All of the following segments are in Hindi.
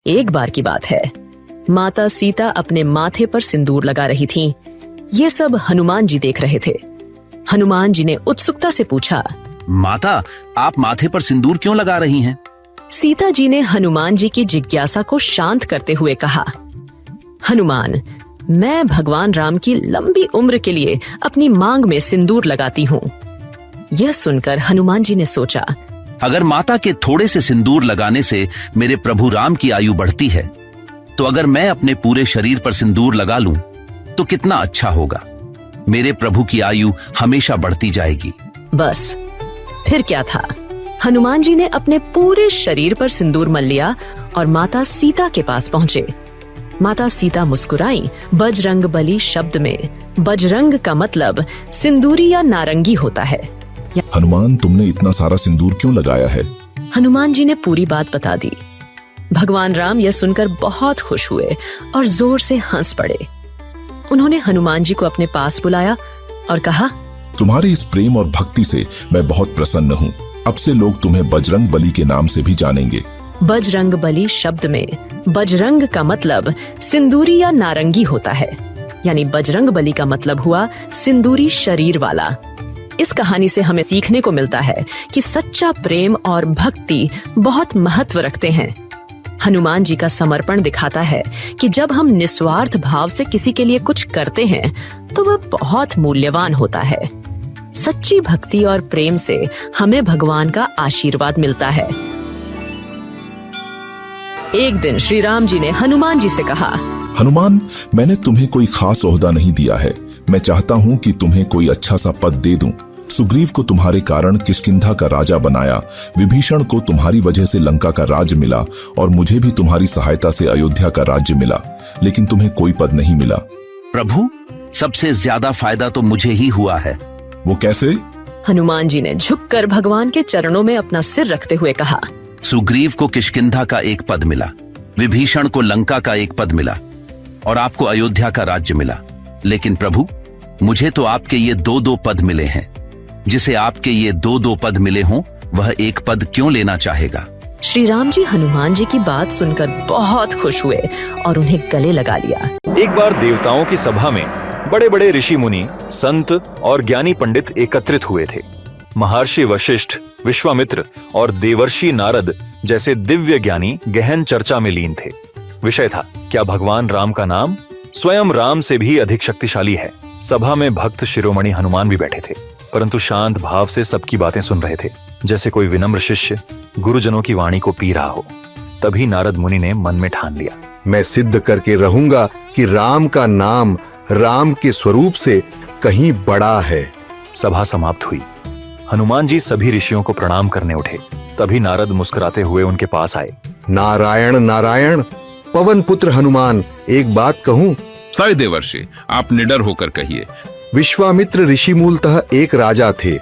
एक बार की बात है, माता सीता अपने माथे पर सिंदूर लगा रही थीं। ये सब हनुमान जी देख रहे थे। हनुमान जी ने उत्सुकता से पूछा, माता, आप माथे पर सिंदूर क्यों लगा रही हैं? सीता जी ने हनुमान जी की जिज्ञासा को शांत करते हुए कहा, हनुमान, मैं भगवान राम की लंबी उम्र के लिए अपनी मांग में सिंदूर लगाती हूँ। यह सुनकर हनुमान जी ने सोचा, अगर माता के थोड़े से सिंदूर लगाने से मेरे प्रभु राम की आयु बढ़ती है, तो अगर मैं अपने पूरे शरीर पर सिंदूर लगा लूं, तो कितना अच्छा होगा। मेरे प्रभु की आयु हमेशा बढ़ती जाएगी। बस फिर क्या था, हनुमान जी ने अपने पूरे शरीर पर सिंदूर मल लिया और माता सीता के पास पहुंचे। माता सीता मुस्कुराई। बजरंग बली शब्द में बजरंग का मतलब सिंदूरी या नारंगी होता है। हनुमान, तुमने इतना सारा सिंदूर क्यों लगाया है? हनुमान जी ने पूरी बात बता दी। भगवान राम यह सुनकर बहुत खुश हुए और जोर से हंस पड़े। उन्होंने हनुमान जी को अपने पास बुलाया और कहा, तुम्हारे इस प्रेम और भक्ति से मैं बहुत प्रसन्न हूँ। अब से लोग तुम्हें बजरंग बली के नाम से भी जानेंगे। बजरंग बली शब्द में बजरंग का मतलब सिंदूरी या नारंगी होता है, यानी बजरंग बली का मतलब हुआ सिंदूरी शरीर वाला। इस कहानी से हमें सीखने को मिलता है कि सच्चा प्रेम और भक्ति बहुत महत्व रखते हैं। हनुमान जी का समर्पण दिखाता है कि जब हम निस्वार्थ भाव से किसी के लिए कुछ करते हैं तो वह बहुत मूल्यवान होता है। सच्ची भक्ति और प्रेम से हमें भगवान का आशीर्वाद मिलता है। एक दिन श्री राम जी ने हनुमान जी से कहा, हनुमान, मैंने तुम्हें कोई खास ओहदा नहीं दिया है। मैं चाहता हूँ कि तुम्हें कोई अच्छा सा पद दे दूं। सुग्रीव को तुम्हारे कारण किष्किंधा का राजा बनाया, विभीषण को तुम्हारी वजह से लंका का राज्य मिला और मुझे भी तुम्हारी सहायता से अयोध्या का राज्य मिला, लेकिन तुम्हें कोई पद नहीं मिला। प्रभु, सबसे ज्यादा फायदा तो मुझे ही हुआ है। वो कैसे? हनुमान जी ने झुककर भगवान के चरणों में अपना सिर रखते हुए कहा, सुग्रीव को किष्किंधा का एक पद मिला, विभीषण को लंका का एक पद मिला और आपको अयोध्या का राज्य मिला। लेकिन प्रभु, मुझे तो आपके ये दो दो पद मिले हैं। जिसे आपके ये दो दो पद मिले हों, वह एक पद क्यों लेना चाहेगा? श्री राम जी हनुमान जी की बात सुनकर बहुत खुश हुए और उन्हें गले लगा लिया। एक बार देवताओं की सभा में बड़े बड़े ऋषि मुनि, संत और ज्ञानी पंडित एकत्रित हुए थे। महर्षि वशिष्ठ, विश्वामित्र और देवर्षि नारद जैसे दिव्य ज्ञानी गहन चर्चा में लीन थे। विषय था, क्या भगवान राम का नाम स्वयं राम से भी अधिक शक्तिशाली है। सभा में भक्त शिरोमणि हनुमान भी बैठे थे, परंतु शांत भाव से सबकी बातें सुन रहे थे, जैसे कोई विनम्र शिष्य गुरुजनों की वाणी को पी रहा हो। तभी नारद मुनि ने मन में ठान लिया, मैं सिद्ध करके रहूंगा कि राम का नाम राम के स्वरूप से कहीं बड़ा है। सभा समाप्त हुई। हनुमान जी सभी ऋषियों को प्रणाम करने उठे। तभी नारद मुस्कुराते हुए उनके पास आए। नारायण नारायण, पवन पुत्र हनुमान, एक बात कहूं? साई देवर्षि, आप निडर होकर कहिए। विश्वामित्र ऋषि मूलतः एक राजा थे।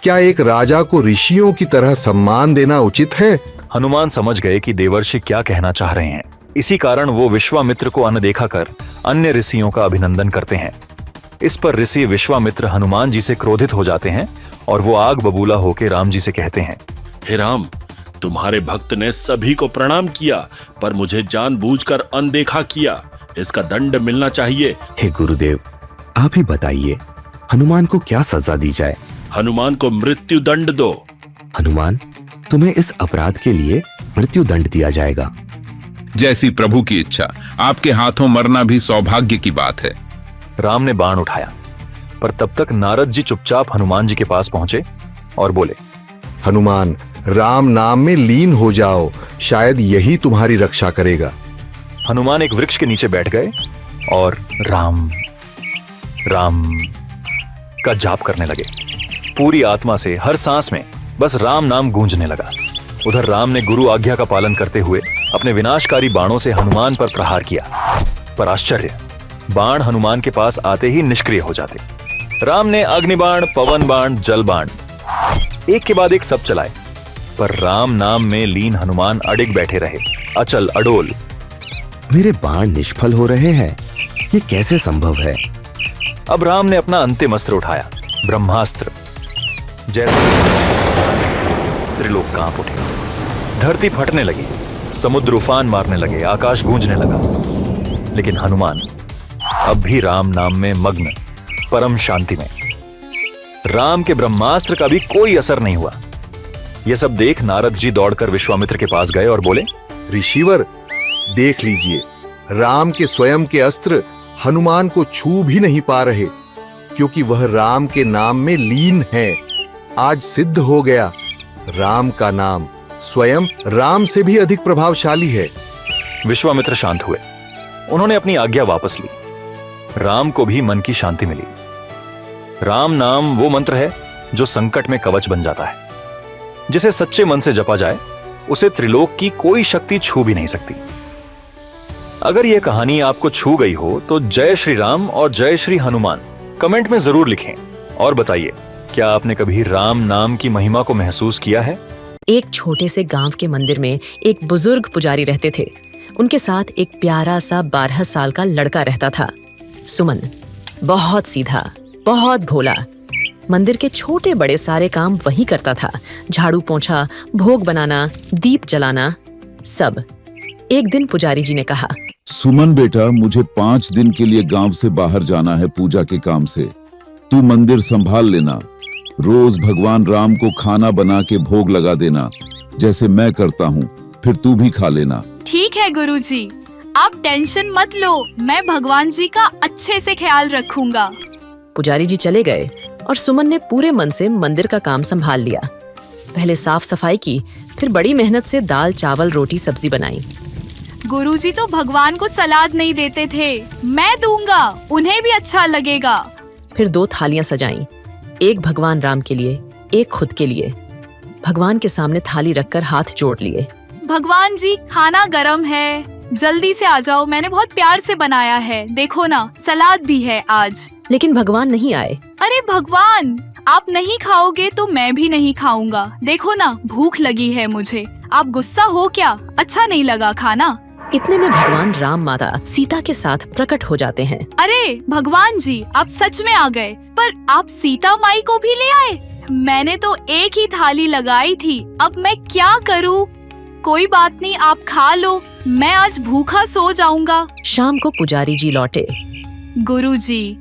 क्या एक राजा को ऋषियों की तरह सम्मान देना उचित है? हनुमान समझ गए कि देवर्षि क्या कहना चाह रहे हैं। इसी कारण वो विश्वामित्र को अनदेखा कर अन्य ऋषियों का अभिनंदन करते हैं। इस पर ऋषि विश्वामित्र हनुमान जी से क्रोधित हो जाते हैं और वो आग बबूला होकर राम जी से कहते हैं, हे राम, तुम्हारे भक्त ने सभी को प्रणाम किया पर मुझे जानबूझकर अनदेखा किया। इसका दंड मिलना चाहिए। हे गुरुदेव, आप ही बताइए, हनुमान को क्या सजा दी जाए? हनुमान को मृत्यु दंड दो। हनुमान, तुम्हें इस अपराध के लिए मृत्यु दंड दिया जाएगा। जैसी प्रभु की इच्छा। आपके हाथों मरना भी सौभाग्य की बात है। राम ने बाण उठाया, पर तब तक नारद जी चुपचाप हनुमान जी के पास पहुंचे और बोले, हनुमान, राम नाम में लीन हो जाओ, शायद यही तुम्हारी रक्षा करेगा। हनुमान एक वृक्ष के नीचे बैठ गए और राम राम का जाप करने लगे। पूरी आत्मा से हर सांस में बस राम नाम गूंजने लगा। उधर राम ने गुरु आज्ञा का पालन करते हुए अपने विनाशकारी बाणों से हनुमान पर प्रहार किया, पर आश्चर्य, बाण हनुमान के पास आते ही निष्क्रिय हो जाते। राम ने अग्निबाण, पवन बाण, जल बाण एक के बाद एक सब चलाए, पर राम नाम में लीन हनुमान अडिग बैठे रहे, अचल अडोल। मेरे बाण निष्फल हो रहे हैं, ये कैसे संभव है? अब राम ने अपना अंतिम अस्त्र उठाया, ब्रह्मास्त्र। जैसे त्रिलोक कांप उठे, धरती फटने लगी, समुद्र उफान मारने लगे, आकाश गूंजने लगा। लेकिन हनुमान अब भी राम नाम में मग्न, परम शांति में। राम के ब्रह्मास्त्र का भी कोई असर नहीं हुआ। यह सब देख नारद जी दौड़कर विश्वामित्र के पास गए और बोले, ऋषिवर, देख लीजिए, राम के स्वयं के अस्त्र हनुमान को छू भी नहीं पा रहे, क्योंकि वह राम के नाम में लीन है। आज सिद्ध हो गया, राम का नाम स्वयं राम से भी अधिक प्रभावशाली है। विश्वामित्र शांत हुए। उन्होंने अपनी आज्ञा वापस ली। राम को भी मन की शांति मिली। राम नाम वो मंत्र है जो संकट में कवच बन जाता है। जिसे सच्चे मन से जपा जाए, उसे त्रिलोक की कोई शक्ति छू भी नहीं सकती। अगर यह कहानी आपको छू गई हो तो जय श्री राम और जय श्री हनुमान कमेंट में जरूर लिखें और बताइए, क्या आपने कभी राम नाम की महिमा को महसूस किया है? एक छोटे से गांव के मंदिर में एक बुजुर्ग पुजारी रहते थे। उनके साथ एक प्यारा सा 12 साल का लड़का रहता था, सुमन। बहुत सीधा, बहुत भोला। मंदिर के छोटे बड़े सारे काम वही करता था। झाड़ू पोंछा, भोग बनाना, दीप जलाना, सब। एक दिन पुजारी जी ने कहा, सुमन बेटा, मुझे 5 दिन के लिए गांव से बाहर जाना है पूजा के काम से। तू मंदिर संभाल लेना। रोज भगवान राम को खाना बना के भोग लगा देना, जैसे मैं करता हूँ। फिर तू भी खा लेना। ठीक है गुरुजी, आप टेंशन मत लो, मैं भगवान जी का अच्छे से ख्याल रखूंगा। पुजारी जी चले गए और सुमन ने पूरे मन से मंदिर का काम संभाल लिया। पहले साफ सफाई की, फिर बड़ी मेहनत से दाल चावल रोटी सब्जी बनाई। गुरुजी तो भगवान को सलाद नहीं देते थे, मैं दूंगा, उन्हें भी अच्छा लगेगा। फिर 2 थालियां सजाईं, एक भगवान राम के लिए, एक खुद के लिए। भगवान के सामने थाली रखकर हाथ जोड़ लिए। भगवान जी, खाना गरम है, जल्दी से आ जाओ, मैंने बहुत प्यार से बनाया है, देखो ना, सलाद भी है आज। लेकिन भगवान नहीं आए। अरे भगवान, आप नहीं खाओगे तो मैं भी नहीं खाऊंगा, देखो ना, भूख लगी है मुझे। आप गुस्सा हो क्या? अच्छा नहीं लगा खाना? इतने में भगवान राम माता सीता के साथ प्रकट हो जाते हैं। अरे भगवान जी, आप सच में आ गए, पर आप सीता माई को भी ले आए? मैंने तो एक ही थाली लगाई थी, अब मैं क्या करूं? कोई बात नहीं, आप खा लो, मैं आज भूखा सो जाऊंगा। शाम को पुजारी जी लौटे। गुरुजी,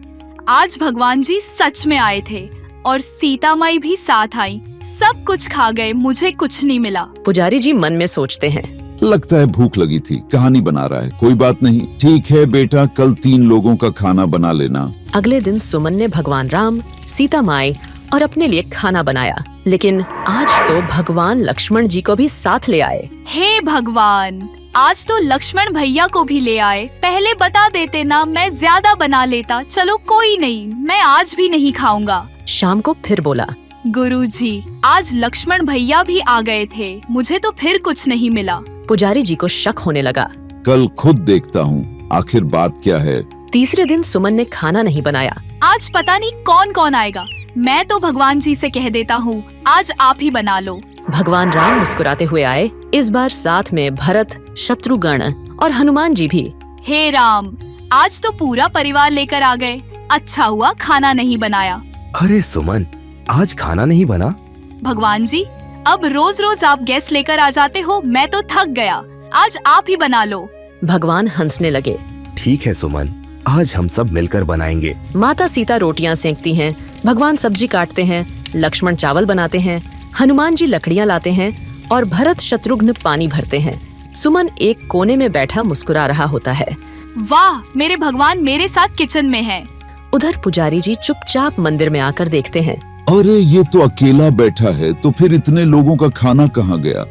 आज भगवान जी सच में आए थे और सीता माई भी साथ आई, सब कुछ खा गए, मुझे कुछ नहीं मिला। पुजारी जी मन में सोचते हैं, लगता है भूख लगी थी, कहानी बना रहा है। कोई बात नहीं, ठीक है बेटा, कल 3 लोगों का खाना बना लेना। अगले दिन सुमन ने भगवान राम, सीता माई और अपने लिए खाना बनाया। लेकिन आज तो भगवान लक्ष्मण जी को भी साथ ले आए। हे भगवान, आज तो लक्ष्मण भैया को भी ले आए, पहले बता देते ना, मैं ज्यादा बना लेता। चलो कोई नहीं, मैं आज भी नहीं खाऊंगा। शाम को फिर बोला, गुरुजी, आज लक्ष्मण भैया भी आ गए थे, मुझे तो फिर कुछ नहीं मिला। पुजारी जी को शक होने लगा। कल खुद देखता हूँ आखिर बात क्या है। तीसरे दिन सुमन ने खाना नहीं बनाया। आज पता नहीं कौन कौन आएगा, मैं तो भगवान जी से कह देता हूँ, आज आप ही बना लो। भगवान राम मुस्कुराते हुए आए, इस बार साथ में भरत, शत्रुघ्न और हनुमान जी भी। हे राम, आज तो पूरा परिवार लेकर आ गए, अच्छा हुआ खाना नहीं बनाया। अरे सुमन, आज खाना नहीं बना? भगवान जी, अब रोज रोज आप गेस्ट लेकर आ जाते हो, मैं तो थक गया, आज आप ही बना लो। भगवान हंसने लगे। ठीक है सुमन, आज हम सब मिलकर बनाएंगे। माता सीता रोटियां सेंकती हैं, भगवान सब्जी काटते हैं, लक्ष्मण चावल बनाते हैं, हनुमान जी लकड़ियां लाते हैं और भरत शत्रुघ्न पानी भरते हैं। सुमन एक कोने में बैठा मुस्कुरा रहा होता है। वाह, मेरे भगवान मेरे साथ किचन में हैं। उधर पुजारी जी चुपचाप मंदिर में आकर देखते हैं। अरे ये तो अकेला बैठा है, तो फिर इतने लोगों का खाना कहाँ गया?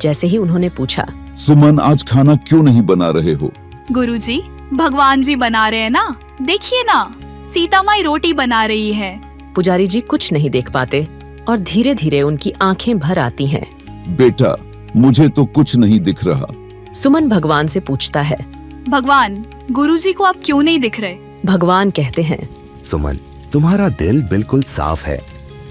जैसे ही उन्होंने पूछा, सुमन, आज खाना क्यों नहीं बना रहे हो? गुरुजी, भगवान जी बना रहे हैं ना, देखिए ना, सीता माई रोटी बना रही है। पुजारी जी कुछ नहीं देख पाते और धीरे धीरे उनकी आंखें भर आती हैं। बेटा, मुझे तो कुछ नहीं दिख रहा। सुमन भगवान से पूछता है, भगवान, गुरुजी को आप क्यों नहीं दिख रहे? भगवान कहते हैं, सुमन, तुम्हारा दिल बिल्कुल साफ है,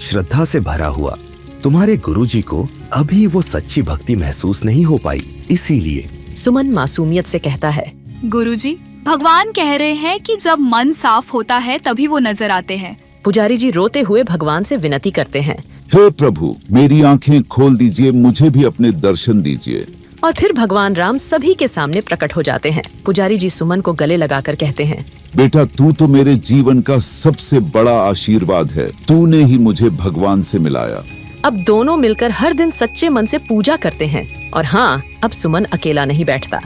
श्रद्धा से भरा हुआ। तुम्हारे गुरुजी को अभी वो सच्ची भक्ति महसूस नहीं हो पाई, इसीलिए। सुमन मासूमियत से कहता है, गुरुजी, भगवान कह रहे हैं कि जब मन साफ होता है तभी वो नजर आते हैं। पुजारी जी रोते हुए भगवान से विनती करते हैं, हे प्रभु, मेरी आंखें खोल दीजिए, मुझे भी अपने दर्शन दीजिए। और फिर भगवान राम सभी के सामने प्रकट हो जाते हैं। पुजारी जी सुमन को गले लगाकर कहते हैं, बेटा तू तो मेरे जीवन का सबसे बड़ा आशीर्वाद है। तूने ही मुझे भगवान से मिलाया। अब दोनों मिलकर हर दिन सच्चे मन से पूजा करते हैं। और हाँ, अब सुमन अकेला नहीं बैठता,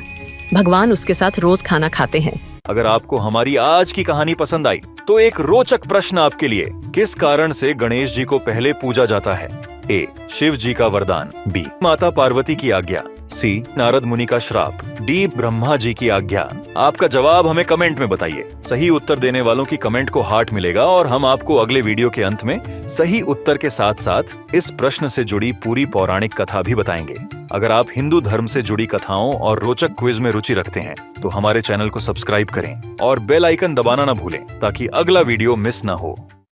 भगवान उसके साथ रोज खाना खाते हैं। अगर आपको हमारी आज की कहानी पसंद आई तो एक रोचक प्रश्न आपके लिए, किस कारण से गणेश जी को पहले पूजा जाता है? ए. शिव जी का वरदान, बी. माता पार्वती की आज्ञा, सी. नारद मुनि का श्राप, डी. ब्रह्मा जी की आज्ञा। आपका जवाब हमें कमेंट में बताइए। सही उत्तर देने वालों की कमेंट को हार्ट मिलेगा और हम आपको अगले वीडियो के अंत में सही उत्तर के साथ साथ इस प्रश्न से जुड़ी पूरी पौराणिक कथा भी बताएंगे। अगर आप हिंदू धर्म से जुड़ी कथाओं और रोचक क्विज में रुचि रखते हैं तो हमारे चैनल को सब्सक्राइब करें और बेल आइकन दबाना न भूलें ताकि अगला वीडियो मिस न हो।